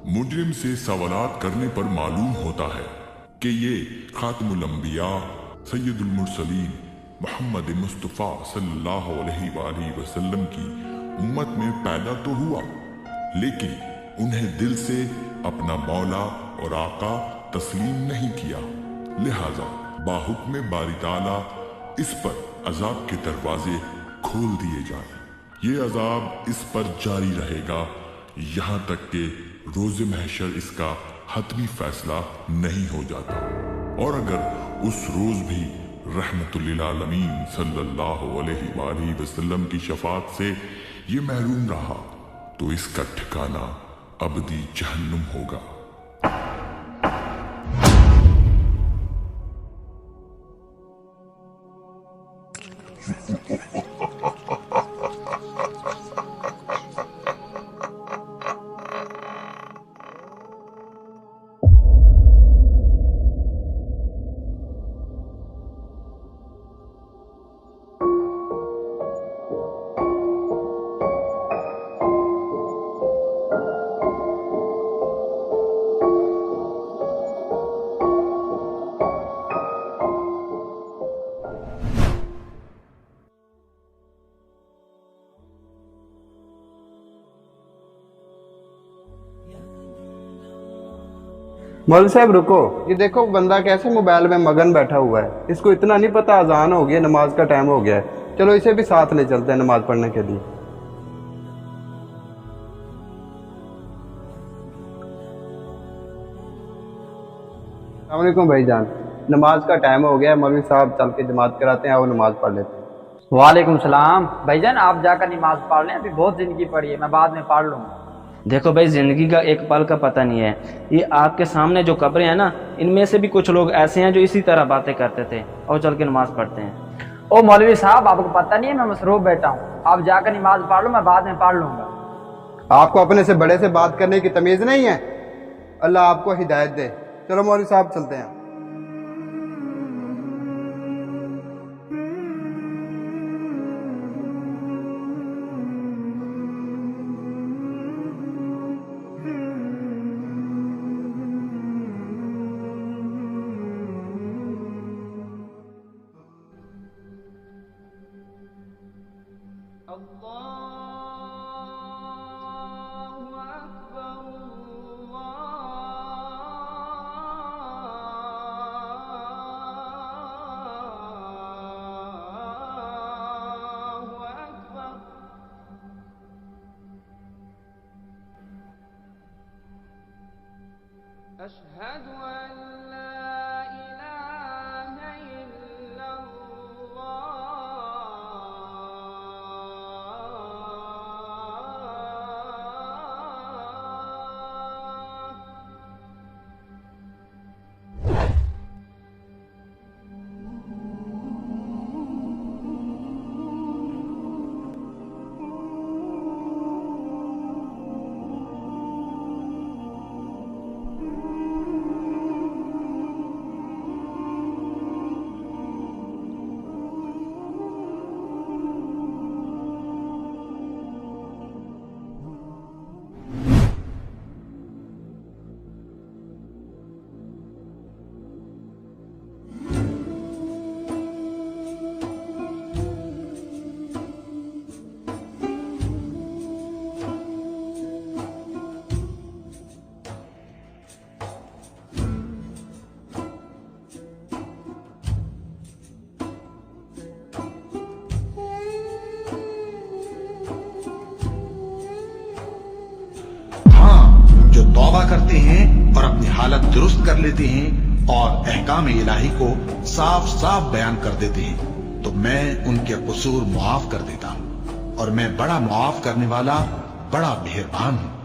मुजरिम से सवालात करने पर मालूम होता है कि ये खातमुल अंबिया सैयदुल मुरसलीन मोहम्मद मुस्तफ़ा सल्लल्लाहु अलैहि वसल्लम की उम्मत में पैदा तो हुआ, लेकिन उन्हें दिल से अपना मौला और आका तस्लीम नहीं किया। लिहाजा बाहुक्म बारी ताला इस पर अजाब के दरवाजे खोल दिए जाए। ये अजाब इस पर जारी रहेगा यहाँ तक कि रोज़े महशर इसका हतमी फैसला नहीं हो जाता। और अगर उस रोज भी रहमतुल्लिल आलमीन सल्लल्लाहु अलैहि वसल्लम की शफाअत से ये महरूम रहा तो इसका ठिकाना अबदी जहन्नुम होगा। मौलवी साहब रुको, ये देखो बंदा कैसे मोबाइल में मगन बैठा हुआ है। इसको इतना नहीं पता अजान हो गया, नमाज का टाइम हो गया है। चलो इसे भी साथ ले चलते हैं नमाज पढ़ने के लिए। अस्सलाम वालेकुम भाईजान, नमाज का टाइम हो गया है। मौलवी साहब चल के जमात कराते हैं, वो नमाज पढ़ लेते हैं। वालेकुम सलाम भाईजान, आप जाकर नमाज पढ़ लें, अभी बहुत जिंदगी पड़ी है, मैं बाद में पढ़ लूँगा। देखो भाई, जिंदगी का एक पल का पता नहीं है। ये आपके सामने जो कब्रें हैं ना, इनमें से भी कुछ लोग ऐसे हैं जो इसी तरह बातें करते थे और चल के नमाज पढ़ते हैं। ओ मौलवी साहब, आपको पता नहीं है मैं मसरूफ बैठा हूँ, आप जाकर नमाज पढ़ लो, मैं बाद में पढ़ लूँगा। आपको अपने से बड़े से बात करने की तमीज नहीं है। अल्लाह आपको हिदायत दे। चलो मौलवी साहब चलते हैं। अशहदु अन ला इलाहा इल्लल्लाह तौबा करते हैं और अपनी हालत दुरुस्त कर लेते हैं और अहकाम इलाही को साफ साफ बयान कर देते हैं, तो मैं उनके कसूर मुआफ कर देता हूँ और मैं बड़ा मुआफ करने वाला, बड़ा मेहरबान हूँ।